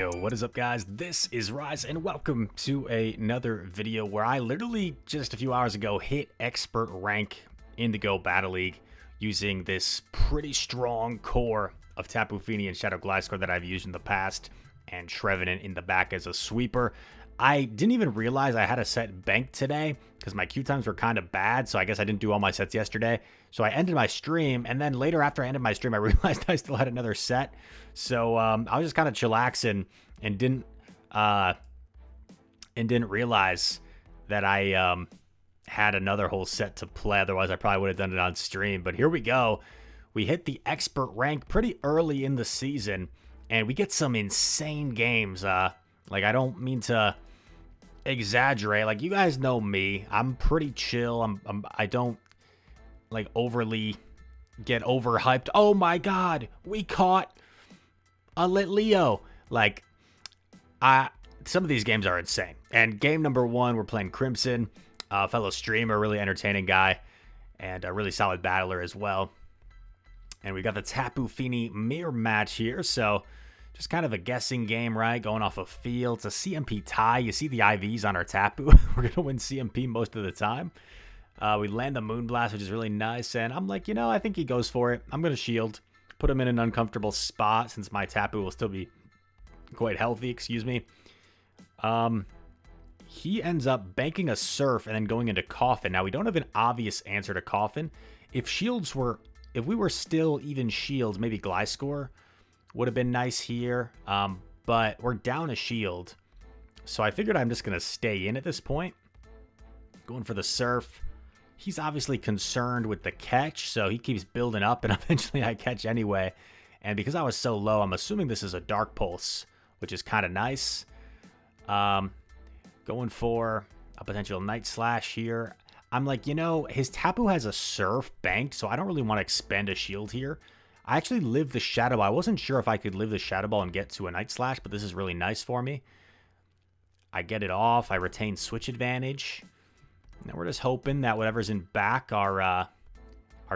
Yo, what is up guys? This is Rise and welcome to another video where I literally just a few hours ago hit expert rank in the Go Battle League using this pretty strong core of Tapu, Fini, and Shadow Gliscor that I've used in the past, and Trevenant in the back as a sweeper. I didn't even realize I had a set banked today because my queue times were kind of bad, so I guess I didn't do all my sets yesterday. So I ended my stream, and then later after I ended my stream, I realized I still had another set. So I was just kind of chillaxing and didn't realize that I had another whole set to play. Otherwise, I probably would have done it on stream. But here we go. We hit the expert rank pretty early in the season, and we get some insane games. Like, I don't mean to exaggerate. Like, you guys know me. I'm pretty chill. I don't, like, overly get overhyped. Oh, my God. We caught a Lit Leo. Like, some of these games are insane. And game number one, we're playing Crimson. Fellow streamer, really entertaining guy. And a really solid battler as well. And we got the Tapu Fini mirror match here. So just kind of a guessing game, right? Going off a field. It's a CMP tie. You see the IVs on our Tapu. We're going to win CMP most of the time. We land the Moonblast, which is really nice. And I'm like, I think he goes for it. I'm going to shield. Put him in an uncomfortable spot since my Tapu will still be quite healthy, excuse me. He ends up banking a Surf and then going into Coffin. Now, we don't have an obvious answer to Coffin. If we were still even shields, maybe Gliscor would have been nice here, but we're down a shield. So I figured I'm just going to stay in at this point. Going for the Surf. He's obviously concerned with the catch, so he keeps building up, and eventually I catch anyway. And because I was so low, I'm assuming this is a Dark Pulse, which is kind of nice. Going for a potential Night Slash here. I'm like, his Tapu has a Surf banked, so I don't really want to expend a shield here. I actually live the Shadow Ball. I wasn't sure if I could live the Shadow Ball and get to a Night Slash, but this is really nice for me. I get it off. I retain switch advantage. Now we're just hoping that whatever's in back, our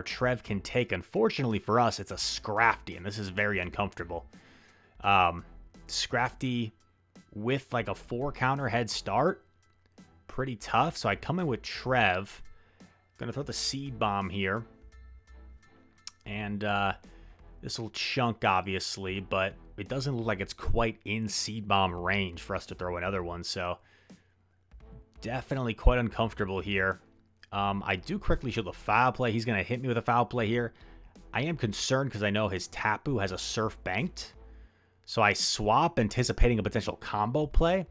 Trev can take. Unfortunately for us, it's a Scrafty, and this is very uncomfortable. Scrafty with like a 4-counter head start. Pretty tough. So I come in with Trev. Gonna throw the Seed Bomb here. And this will chunk, obviously, but it doesn't look like it's quite in Seed Bomb range for us to throw another one. So definitely quite uncomfortable here. I do quickly show the foul play. He's going to hit me with a foul play here. I am concerned because I know his Tapu has a Surf banked. So I swap, anticipating a potential combo play.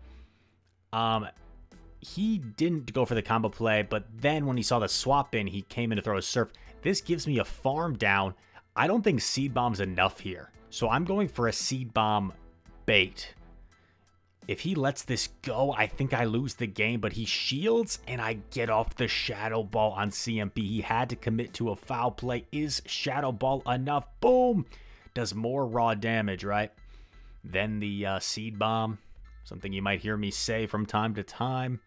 He didn't go for the combo play, but then when he saw the swap in, he came in to throw a Surf. This gives me a farm down. I don't think Seed Bomb's enough here. So I'm going for a Seed Bomb bait. If he lets this go, I think I lose the game, but he shields and I get off the Shadow Ball on CMP. He had to commit to a foul play. Is Shadow Ball enough? Boom! Does more raw damage, right? Then the Seed Bomb. Something you might hear me say from time to time.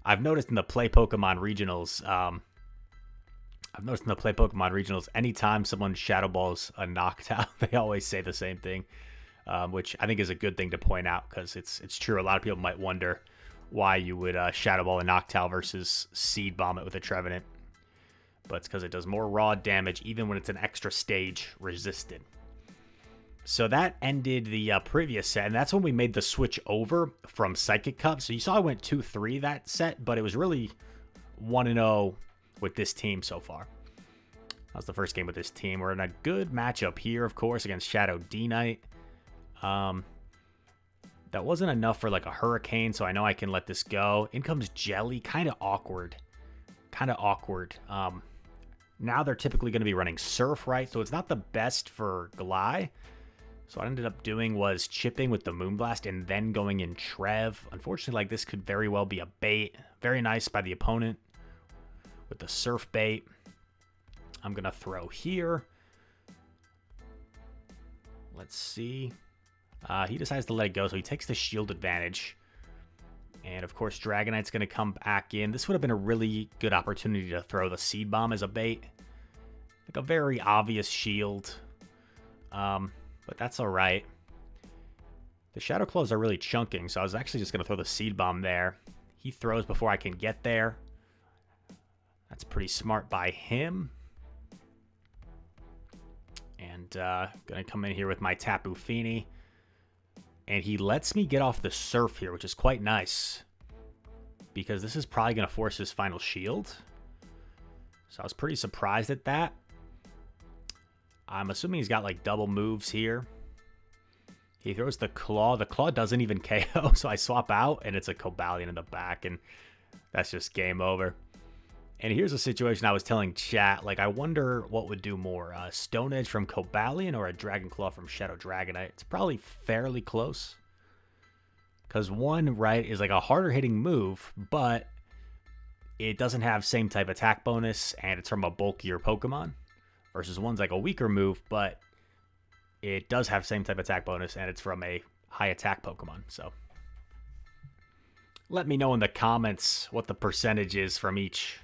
I've noticed in the Play Pokemon Regionals, anytime someone Shadow Balls a Noctowl, they always say the same thing, which I think is a good thing to point out because it's true. A lot of people might wonder why you would Shadow Ball a Noctowl versus Seed Bomb it with a Trevenant, but it's because it does more raw damage even when it's an extra stage resisted. So that ended the previous set, and that's when we made the switch over from Psychic Cup. So you saw I went 2-3 that set, but it was really 1-0 with this team so far. That was the first game with this team. We're in a good matchup here, of course, against Shadow D-Knight. That wasn't enough for like a Hurricane, so I know I can let this go. In comes Jelly, kind of awkward. Now they're typically going to be running Surf, right? So it's not the best for Gly. So what I ended up doing was chipping with the Moonblast and then going in Trev. Unfortunately, like this could very well be a bait. Very nice by the opponent with the Surf bait. I'm going to throw here. Let's see. He decides to let it go, so he takes the shield advantage. And, of course, Dragonite's going to come back in. This would have been a really good opportunity to throw the Seed Bomb as a bait. Like a very obvious shield. But that's all right. The Shadow Claws are really chunking, so I was actually just going to throw the Seed Bomb there. He throws before I can get there. That's pretty smart by him. And going to come in here with my Tapu Fini. And he lets me get off the Surf here, which is quite nice. Because this is probably going to force his final shield. So I was pretty surprised at that. I'm assuming he's got like double moves here. He throws the Claw. The Claw doesn't even KO, so I swap out, and it's a Cobalion in the back, and that's just game over. And here's a situation I was telling chat, like, I wonder what would do more, a Stone Edge from Cobalion or a Dragon Claw from Shadow Dragonite. It's probably fairly close. Because one, right, is like a harder hitting move, but it doesn't have same type attack bonus, and it's from a bulkier Pokemon. Versus one's like a weaker move, but it does have same type attack bonus, and it's from a high attack Pokemon. So let me know in the comments what the percentage is from each.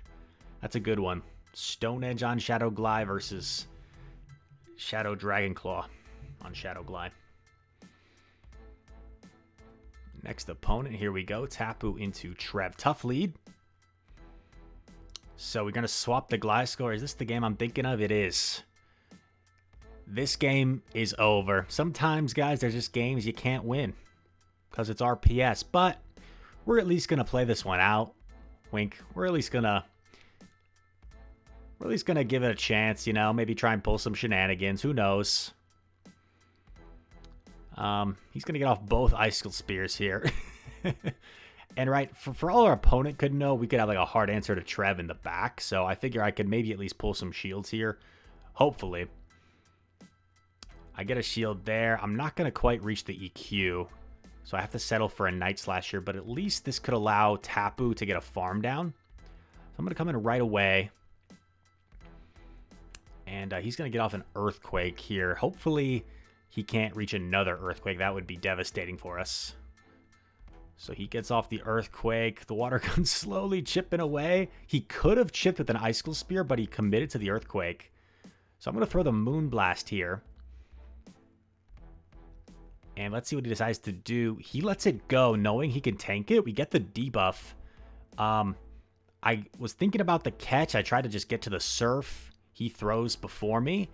That's a good one. Stone Edge on Shadow Glide versus Shadow Dragon Claw on Shadow Glide. Next opponent, here we go. Tapu into Trev. Tough lead. So we're going to swap the Gliscor. Is this the game I'm thinking of? It is. This game is over. Sometimes, guys, there's just games you can't win because it's RPS. But we're at least going to play this one out. Wink. We're at least going to give it a chance, you know, maybe try and pull some shenanigans. Who knows? He's going to get off both Icicle Spears here. And right, for all our opponent could know, we could have like a hard answer to Trev in the back. So I figure I could maybe at least pull some shields here. Hopefully. I get a shield there. I'm not going to quite reach the EQ. So I have to settle for a Night Slash here. But at least this could allow Tapu to get a farm down. So I'm going to come in right away. And he's going to get off an Earthquake here. Hopefully he can't reach another Earthquake. That would be devastating for us. So he gets off the Earthquake. The water gun's slowly chipping away. He could have chipped with an Icicle Spear, but he committed to the Earthquake. So I'm going to throw the Moonblast here. And let's see what he decides to do. He lets it go, knowing he can tank it. We get the debuff. I was thinking about the catch. I tried to just get to the Surf. He throws before me.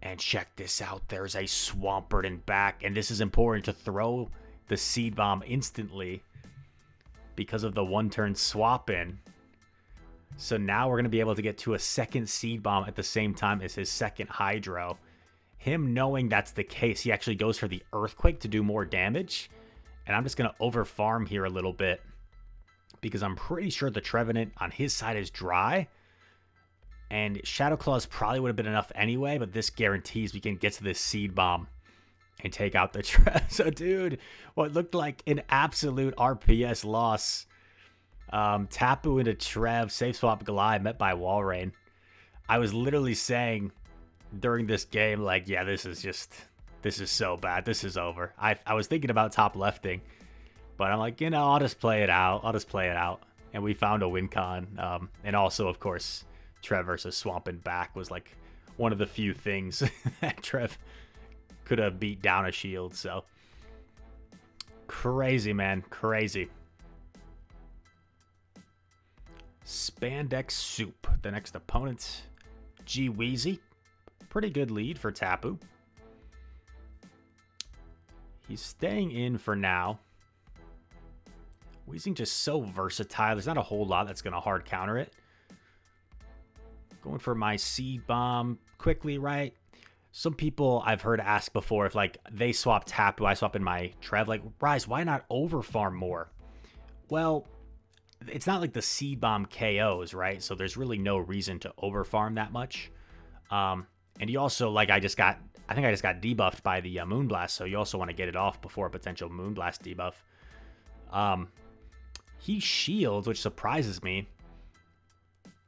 And check this out. There's a Swampert in back. And this is important to throw the Seed Bomb instantly because of the one-turn swap in. So now we're going to be able to get to a second Seed Bomb at the same time as his second Hydro. Him knowing that's the case, he actually goes for the Earthquake to do more damage. And I'm just going to over-farm here a little bit because I'm pretty sure the Trevenant on his side is dry. And Shadow Claws probably would have been enough anyway, but this guarantees we can get to this Seed Bomb and take out the Trev. So, dude, what looked like an absolute RPS loss. Tapu into Trev, safe swap Glide, met by Walrein. I was literally saying during this game, like, yeah, this is so bad. This is over. I was thinking about top lefting, but I'm like, you know, I'll just play it out. And we found a win con. And also, of course, Trev versus Swampin' back was like one of the few things that Trev could have beat down a shield. So crazy, man. Crazy. Spandex Soup, the next opponent. G Weezy. Pretty good lead for Tapu. He's staying in for now. Weezing just so versatile. There's not a whole lot that's going to hard counter it. Going for my Seed Bomb quickly, right? Some people I've heard ask before if, like, they swap Tapu, I swap in my Trev. Like, Rise, why not overfarm more? Well, it's not like the Seed Bomb KOs, right? So there's really no reason to overfarm that much. And you also, like, I think I just got debuffed by the Moonblast, so you also want to get it off before a potential Moonblast debuff. He shields, which surprises me.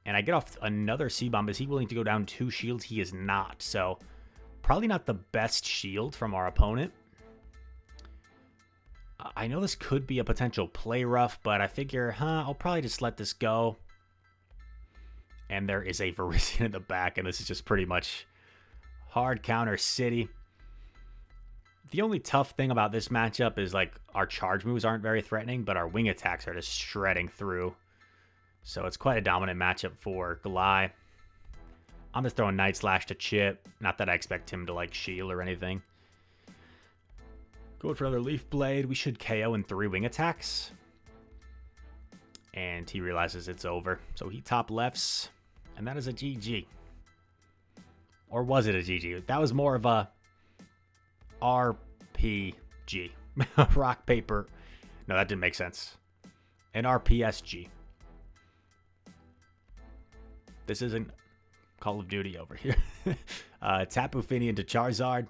And I get off another Seed Bomb. Is he willing to go down 2 shields? He is not. So probably not the best shield from our opponent. I know this could be a potential play rough, but I figure, I'll probably just let this go. And there is a Virizion in the back, and this is just pretty much hard counter city. The only tough thing about this matchup is like our charge moves aren't very threatening, but our wing attacks are just shredding through. So it's quite a dominant matchup for Gly. I'm just throwing Night Slash to Chip. Not that I expect him to like shield or anything. Going for another Leaf Blade. We should KO in 3 wing attacks. And he realizes it's over. So he top lefts. And that is a GG. Or was it a GG? That was more of a RPG. Rock, paper. No, that didn't make sense. An RPSG. This isn't Call of Duty over here. Tapu Fini into Charizard.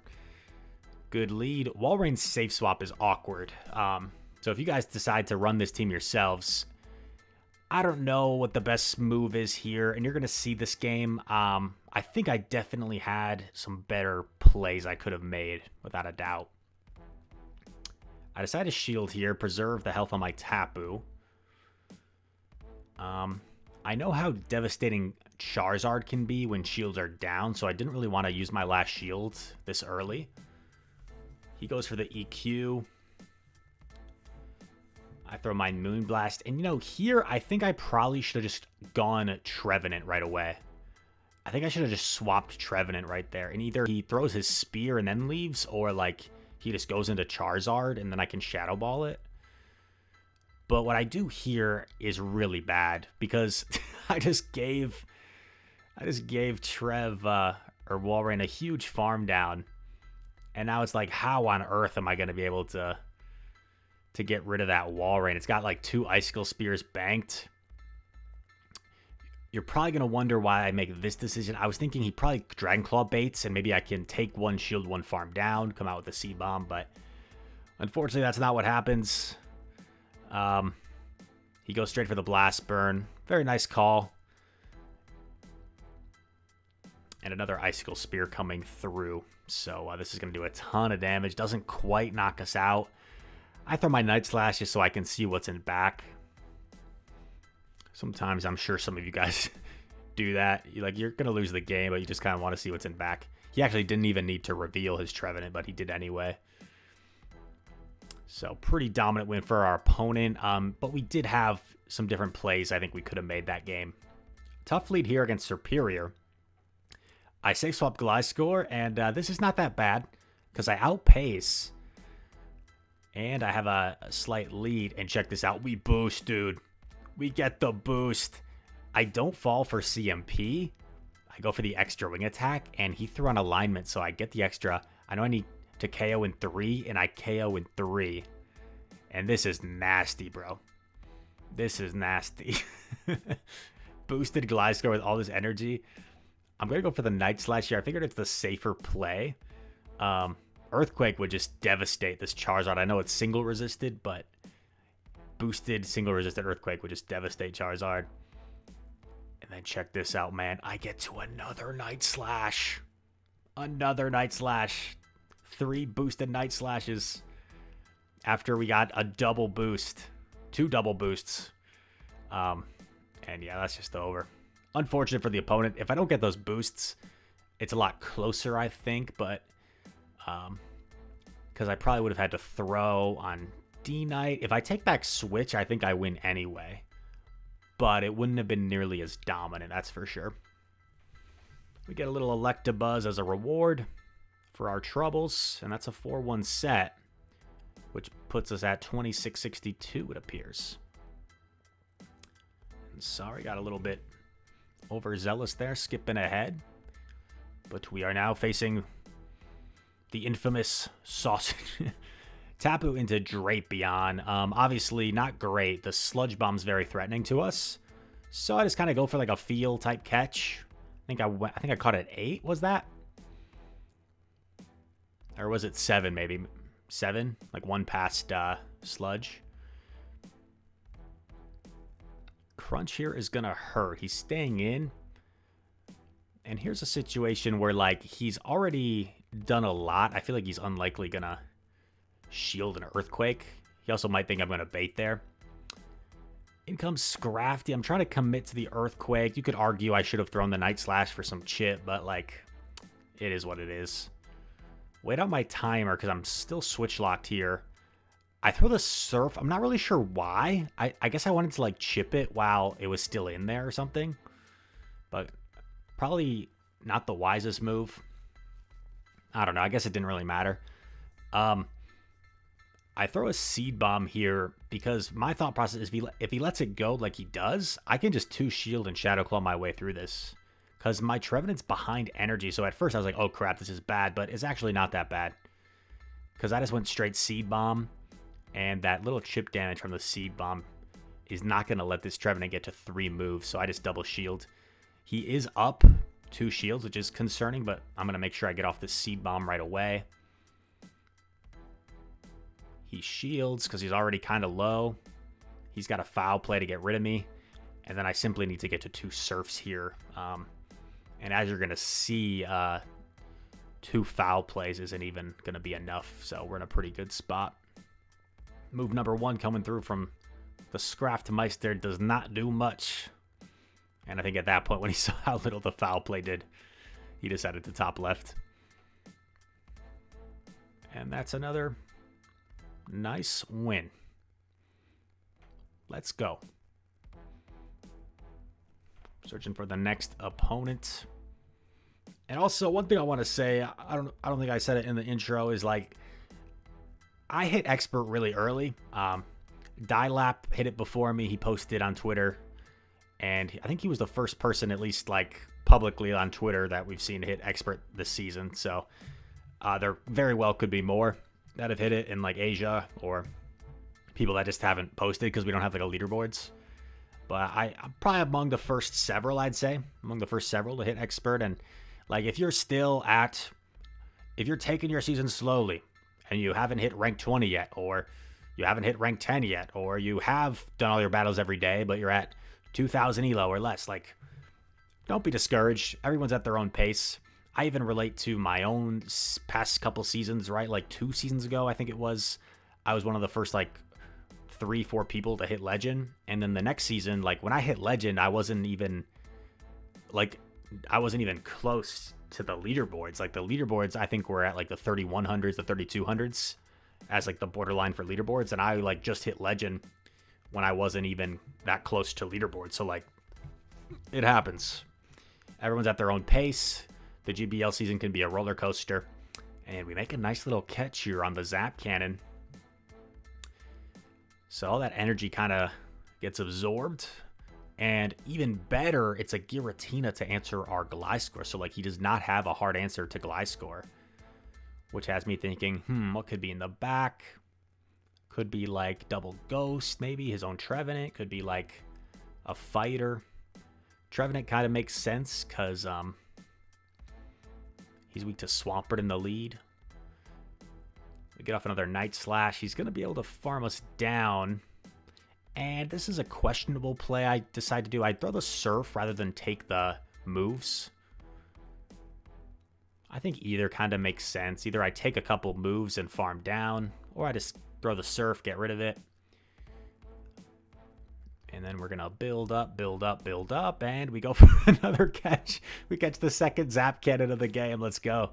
Good lead. Walreign's safe swap is awkward. So if you guys decide to run this team yourselves, I don't know what the best move is here, and you're going to see this game. I think I definitely had some better plays I could have made, without a doubt. I decided to shield here, preserve the health on my Tapu. I know how devastating Charizard can be when shields are down, so I didn't really want to use my last shield this early. He goes for the EQ. I throw my Moonblast. And, you know, here, I think I probably should have just gone Trevenant right away. I think I should have just swapped Trevenant right there. And either he throws his Spear and then leaves, or, like, he just goes into Charizard and then I can Shadow Ball it. But what I do here is really bad because I just gave Trev or Walrein a huge farm down. And now it's like, how on earth am I going to be able to get rid of that Walrein? It's got like 2 Icicle Spears banked. You're probably going to wonder why I make this decision. I was thinking he probably Dragon Claw baits, and maybe I can take 1 shield, 1 farm down, come out with a C-Bomb, but unfortunately that's not what happens. He goes straight for the Blast Burn. Very nice call. And another Icicle Spear coming through. So this is going to do a ton of damage. Doesn't quite knock us out. I throw my Night Slash just so I can see what's in back. Sometimes I'm sure some of you guys do that. You're going to lose the game, but you just kind of want to see what's in back. He actually didn't even need to reveal his Trevenant, but he did anyway. So pretty dominant win for our opponent. But we did have some different plays I think we could have made that game. Tough lead here against Superior. I safe swap Gliscor, and this is not that bad because I outpace. And I have a slight lead. And check this out. We boost, dude. We get the boost. I don't fall for CMP. I go for the extra wing attack, and he threw on alignment, so I get the extra. I know I need to KO in 3, and I KO in 3. And this is nasty, bro. This is nasty. Boosted Gliscor with all this energy. I'm going to go for the Night Slash here. I figured it's the safer play. Earthquake would just devastate this Charizard. I know it's single resisted, but boosted single resisted Earthquake would just devastate Charizard. And then check this out, man. I get to another Night Slash. Another Night Slash. 3 boosted Night Slashes after we got a double boost. 2 double boosts. And yeah, that's just over. Unfortunate for the opponent. If I don't get those boosts, it's a lot closer, I think, but because I probably would have had to throw on D-Knight. If I take back Switch, I think I win anyway, but it wouldn't have been nearly as dominant, that's for sure. We get a little Electabuzz as a reward for our troubles, and that's a 4-1 set, which puts us at 2662, it appears. And sorry, got a little bit overzealous there, skipping ahead. But we are now facing the infamous sausage. Tapu into Drapion. Obviously not great. The Sludge Bomb's very threatening to us. So I just kind of go for like a feel type catch. I think I caught it 8, was that? Or was it 7 maybe? 7? Like 1 past Sludge. Crunch here is going to hurt. He's staying in. And here's a situation where, like, he's already done a lot. I feel like he's unlikely going to shield an Earthquake. He also might think I'm going to bait there. In comes Scrafty. I'm trying to commit to the Earthquake. You could argue I should have thrown the Night Slash for some chip, but, like, it is what it is. Wait on my timer because I'm still switch locked here. I throw the surf. I'm not really sure why. I guess I wanted to like chip it while it was still in there or something. But probably not the wisest move. I don't know. I guess it didn't really matter. I throw a seed bomb here because my thought process is if he lets it go like he does, I can just 2-shield and Shadow Claw my way through this. Because my Trevenant's behind energy, so at first I was like, oh crap, this is bad, but it's actually not that bad. Because I just went straight seed bomb, and that little chip damage from the seed bomb is not going to let this Trevenant get to 3 moves, so I just double shield. He is up 2 shields, which is concerning, but I'm going to make sure I get off the seed bomb right away. He shields because he's already kind of low. He's got a foul play to get rid of me. And then I simply need to get to 2 surfs here. And as you're going to see, 2 foul plays isn't even going to be enough. So we're in a pretty good spot. Move number 1 coming through from the Scraftmeister does not do much. And I think at that point when he saw how little the foul play did, he decided to top left. And that's another nice win. Let's go. Searching for the next opponent. And also, one thing I want to say, I don't think I said it in the intro, is like I hit expert really early. Dilap hit it before me. He posted on Twitter, and I think he was the first person, at least like publicly on Twitter, that we've seen hit expert this season. So there very well could be more that have hit it in like Asia or people that just haven't posted because we don't have like a leaderboards. But I'm probably among the first several, I'd say. Among the first several to hit expert. And like if you're taking your season slowly and you haven't hit rank 20 yet, or you haven't hit rank 10 yet, or you have done all your battles every day, but you're at 2,000 elo or less, like don't be discouraged. Everyone's at their own pace. I even relate to my own past couple seasons, right? Like 2 seasons ago, I think it was. I was one of the first like 3-4 people to hit legend, and then the next season, like when I hit legend, I wasn't even close to the leaderboards. Like the leaderboards, I think were at like the 3100s, the 3200s as like the borderline for leaderboards, and I like just hit legend when I wasn't even that close to leaderboard. So like it happens. Everyone's at their own pace. The GBL season can be a roller coaster, and we make a nice little catch here on the Zap Cannon. So all that energy kind of gets absorbed. And even better, it's a Giratina to answer our Gliscor. So like he does not have a hard answer to Gliscor, which has me thinking, what could be in the back? Could be like double Ghost, maybe his own Trevenant. Could be like a fighter. Trevenant kind of makes sense because he's weak to Swampert in the lead. We get off another Night Slash. He's going to be able to farm us down. And this is a questionable play I decide to do. I throw the Surf rather than take the moves. I think either kind of makes sense. Either I take a couple moves and farm down, or I just throw the Surf, get rid of it. And then we're going to build up, and we go for another catch. We catch the second Zap Cannon of the game. Let's go.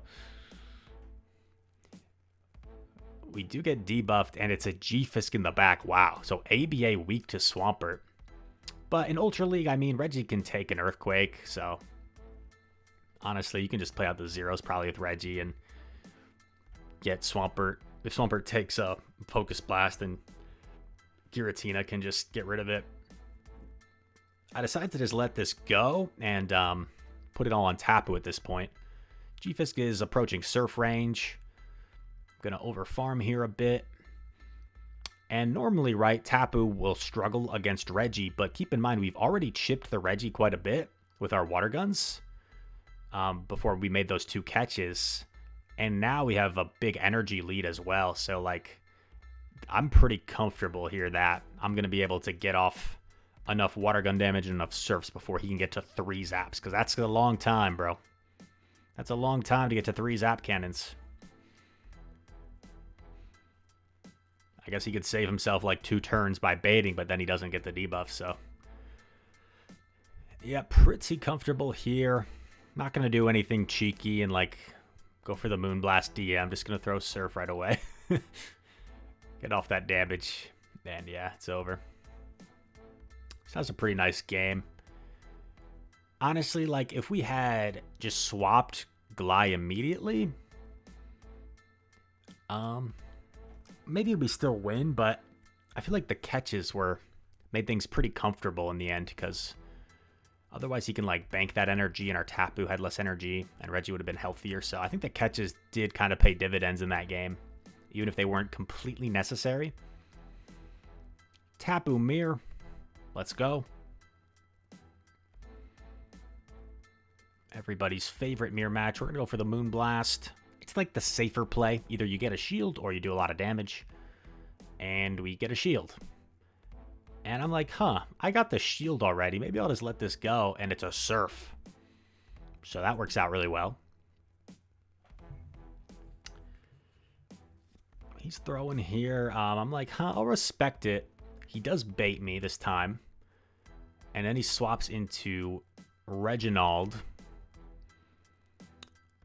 We do get debuffed, and it's a G-Fisk in the back. Wow. So ABA weak to Swampert. But in Ultra League, I mean, Reggie can take an Earthquake. So honestly, you can just play out the zeros probably with Reggie and get Swampert. If Swampert takes a Focus Blast, then Giratina can just get rid of it. I decided to just let this go and put it all on Tapu at this point. G-Fisk is approaching Surf range. Gonna overfarm here a bit. And normally, right, Tapu will struggle against Reggie, but keep in mind we've already chipped the Reggie quite a bit with our water guns before we made those 2 catches. And now we have a big energy lead as well. So like I'm pretty comfortable here that I'm gonna be able to get off enough water gun damage and enough surfs before he can get to 3 zaps, because that's a long time, bro. That's a long time to get to 3 zap cannons. I guess he could save himself like 2 turns by baiting, but then he doesn't get the debuff, so. Yeah, pretty comfortable here. Not going to do anything cheeky and like Go for the Moonblast DM. I'm just going to throw Surf right away. Get off that damage. And yeah, it's over. So that was a pretty nice game. Honestly, like, if we had just swapped Gly immediately, maybe we still win, but I feel like the catches made things pretty comfortable in the end, because otherwise he can, like, bank that energy, and our Tapu had less energy, and Reggie would have been healthier. So I think the catches did kind of pay dividends in that game, even if they weren't completely necessary. Tapu Mirror. Let's go. Everybody's favorite mirror match. We're going to go for the Moonblast. It's like the safer play. Either you get a shield or you do a lot of damage. And we get a shield. And I'm like, I got the shield already. Maybe I'll just let this go. And it's a Surf. So that works out really well. He's throwing here. I'm like, I'll respect it. He does bait me this time. And then he swaps into Reginald.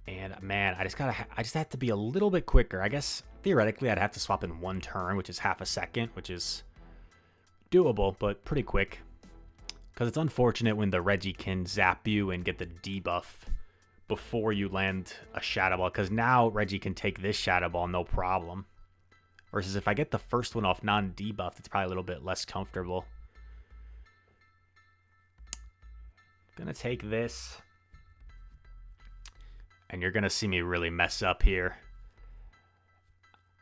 And man, I just have to be a little bit quicker. I guess theoretically I'd have to swap in 1 turn, which is half a second, which is doable, but pretty quick. Because it's unfortunate when the Reggie can zap you and get the debuff before you land a Shadow Ball. Because now Reggie can take this Shadow Ball no problem. Versus if I get the first one off non-debuff, it's probably a little bit less comfortable. Gonna take this. And you're gonna see me really mess up here.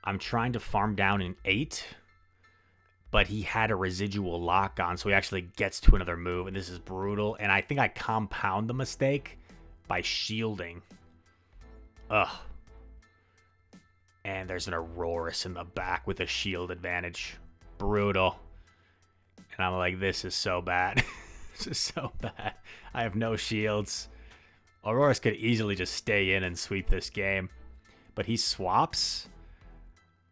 I'm trying to farm down an 8. But he had a residual lock on, so he actually gets to another move. And this is brutal. And I think I compound the mistake by shielding. Ugh. And there's an Aurorus in the back with a shield advantage. Brutal. And I'm like, this is so bad. This is so bad. I have no shields. Aurorus could easily just stay in and sweep this game. But he swaps.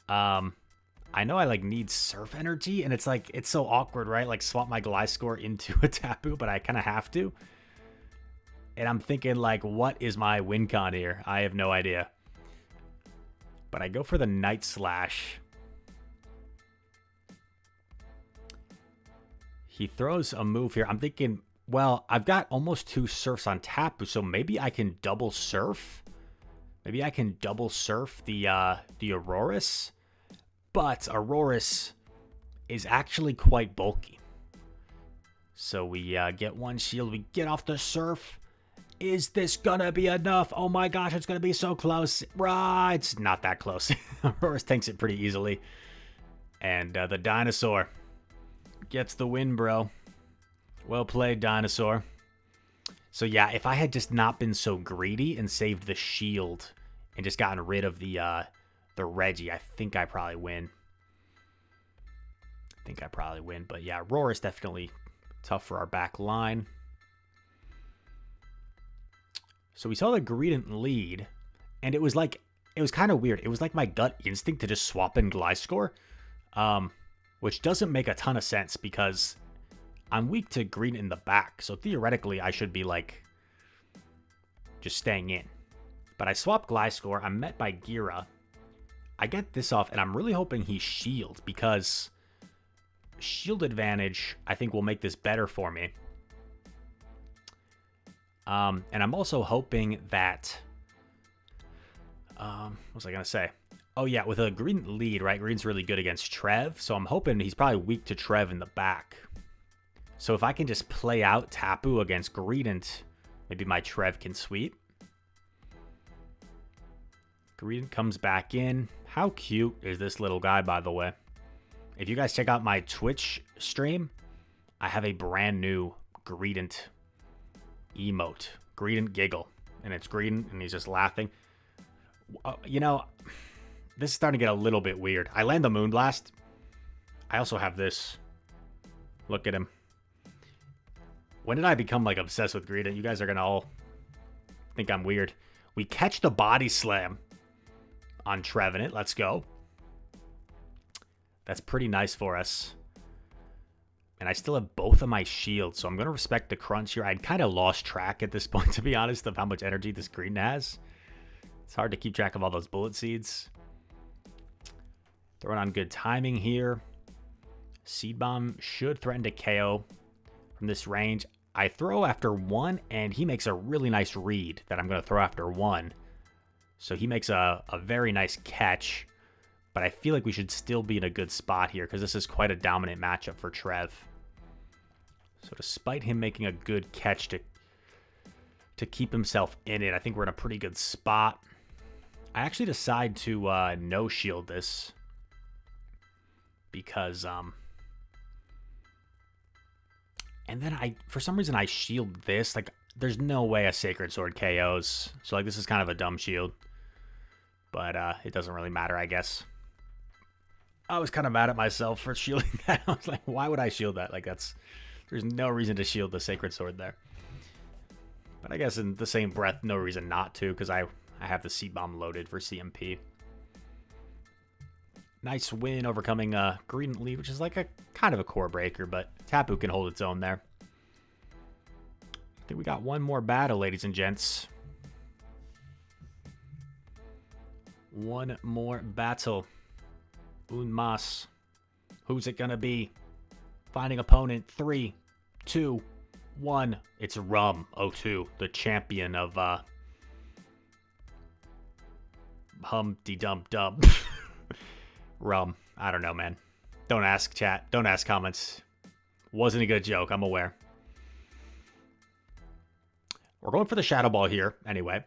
I know I, like, need Surf energy. And it's like, it's so awkward, right? Like, swap my Gliscor into a Tapu. But I kind of have to. And I'm thinking, like, what is my win con here? I have no idea. But I go for the Night Slash. He throws a move here. I'm thinking, well, I've got almost 2 Surfs on Tapu, so maybe I can double Surf. Maybe I can double Surf the Aurorus. But Aurorus is actually quite bulky. So we get 1 shield. We get off the Surf. Is this gonna be enough? Oh my gosh, it's gonna be so close. Right, it's not that close. Aurorus tanks it pretty easily. And the Dinosaur gets the win, bro. Well played, Dinosaur. So yeah, if I had just not been so greedy and saved the shield and just gotten rid of the Reggie, I think I probably win. But yeah, Aurorus definitely tough for our back line. So we saw the Greedent lead, and it was kind of weird. It was like my gut instinct to just swap in Gliscor, which doesn't make a ton of sense because I'm weak to Greedent in the back. So theoretically, I should be like just staying in. But I swap Gliscor. I'm met by Gira. I get this off, and I'm really hoping he shields because shield advantage, I think, will make this better for me. And I'm also hoping that, what was I going to say? Oh yeah, with a Green lead, right? Green's really good against Trev. So I'm hoping he's probably weak to Trev in the back. So if I can just play out Tapu against Greedent, maybe my Trev can sweep. Greedent comes back in. How cute is this little guy, by the way? If you guys check out my Twitch stream, I have a brand new Greedent emote. Greedent giggle. And it's Greedent, and he's just laughing. You know, this is starting to get a little bit weird. I land the Moonblast. I also have this. Look at him. When did I become, like, obsessed with Greedent? You guys are going to all think I'm weird. We catch the Body Slam on Trevenant. Let's go. That's pretty nice for us. And I still have both of my shields, so I'm going to respect the crunch here. I'd kind of lost track at this point, to be honest, of how much energy this Greedent has. It's hard to keep track of all those bullet seeds. Throwing on good timing here. Seed Bomb should threaten to KO from this range. I throw after 1, and he makes a really nice read that I'm going to throw after 1. So he makes a very nice catch, but I feel like we should still be in a good spot here because this is quite a dominant matchup for Trev. So despite him making a good catch to keep himself in it, I think we're in a pretty good spot. I actually decide to no shield this because and then for some reason I shield this. Like, there's no way a Sacred Sword KOs. So, like, this is kind of a dumb shield. But it doesn't really matter, I guess. I was kind of mad at myself for shielding that. I was like, why would I shield that? Like, there's no reason to shield the Sacred Sword there. But I guess in the same breath, no reason not to, because I have the Seed Bomb loaded for CMP. Nice win overcoming a green lead, which is like a kind of a core breaker, but Tapu can hold its own there. I think we got one more battle, ladies and gents. One more battle. Un mas. Who's it gonna be? Finding opponent. 3, 2, 1. It's Rum 02, the champion of Humpty Dump Dump. Rum. I don't know, man. Don't ask, chat. Don't ask comments. Wasn't a good joke, I'm aware. We're going for the Shadow Ball here, anyway.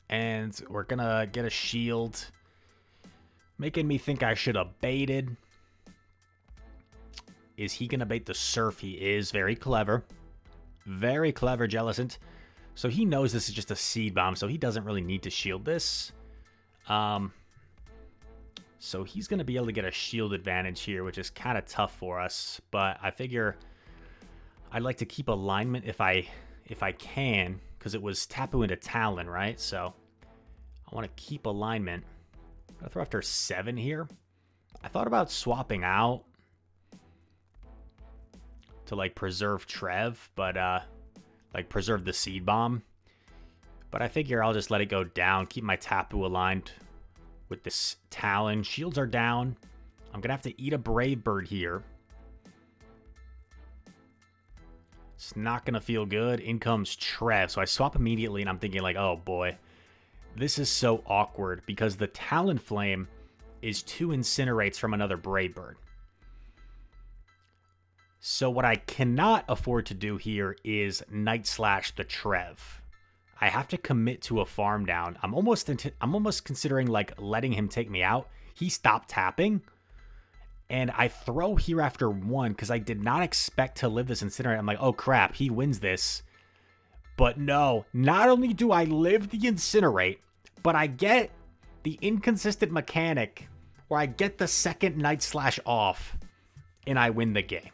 And we're gonna get a shield. Making me think I should have baited. Is he gonna bait the Surf? He is. Very clever. Very clever, Jellicent. So he knows this is just a Seed Bomb, so he doesn't really need to shield this. So he's going to be able to get a shield advantage here, which is kind of tough for us. But I figure I'd like to keep alignment if I can, because it was Tapu into Talon, right? So I want to keep alignment. I'm going to throw after 7 here. I thought about swapping out to, like, preserve Trev, but, like, preserve the Seed Bomb. But I figure I'll just let it go down, keep my Tapu aligned with this Talon. Shields are down. I'm going to have to eat a Brave Bird here. It's not going to feel good. In comes Trev. So I swap immediately, and I'm thinking like, oh boy, this is so awkward because the Talon Flame is 2 Incinerates from another Brave Bird. So what I cannot afford to do here is Night Slash the Trev. I have to commit to a farm down. I'm almost considering like letting him take me out. He stopped tapping, and I throw here after 1 because I did not expect to live this Incinerate. I'm like, oh crap, he wins this. But no, not only do I live the Incinerate, but I get the inconsistent mechanic where I get the second Night Slash off, and I win the game.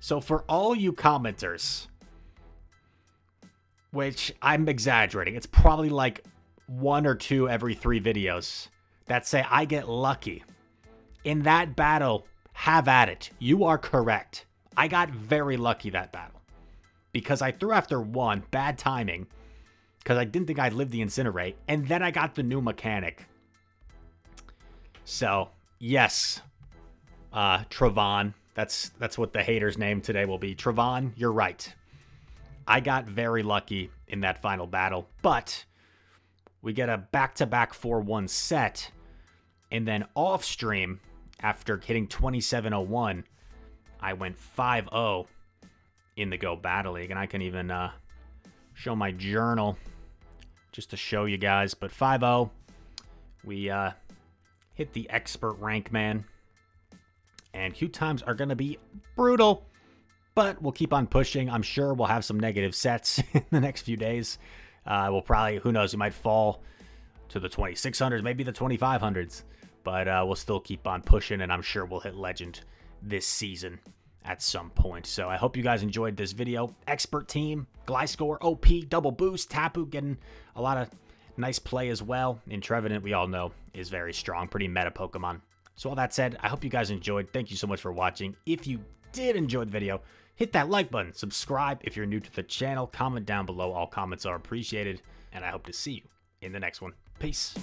So for all you commenters, which I'm exaggerating, it's probably like 1 or 2 every 3 videos that say I get lucky. In that battle, have at it. You are correct. I got very lucky that battle. Because I threw after 1, bad timing, because I didn't think I'd live the Incinerate, and then I got the new mechanic. So, yes, Trevon, that's what the haters' name today will be. Trevon, you're right. I got very lucky in that final battle, but we get a back-to-back 4-1 set, and then off-stream, after hitting 2701, I went 5-0 in the Go Battle League, and I can even show my journal just to show you guys, but 5-0, we hit the expert rank, man, and queue times are going to be brutal. But we'll keep on pushing. I'm sure we'll have some negative sets in the next few days. We'll probably, who knows, we might fall to the 2600s, maybe the 2500s. But we'll still keep on pushing, and I'm sure we'll hit Legend this season at some point. So I hope you guys enjoyed this video. Expert team, Gliscor, OP, double boost, Tapu getting a lot of nice play as well. And Trevenant, we all know, is very strong, pretty meta Pokemon. So all that said, I hope you guys enjoyed. Thank you so much for watching. If you did enjoy the video, hit that like button, subscribe if you're new to the channel, comment down below. All comments are appreciated, and I hope to see you in the next one. Peace.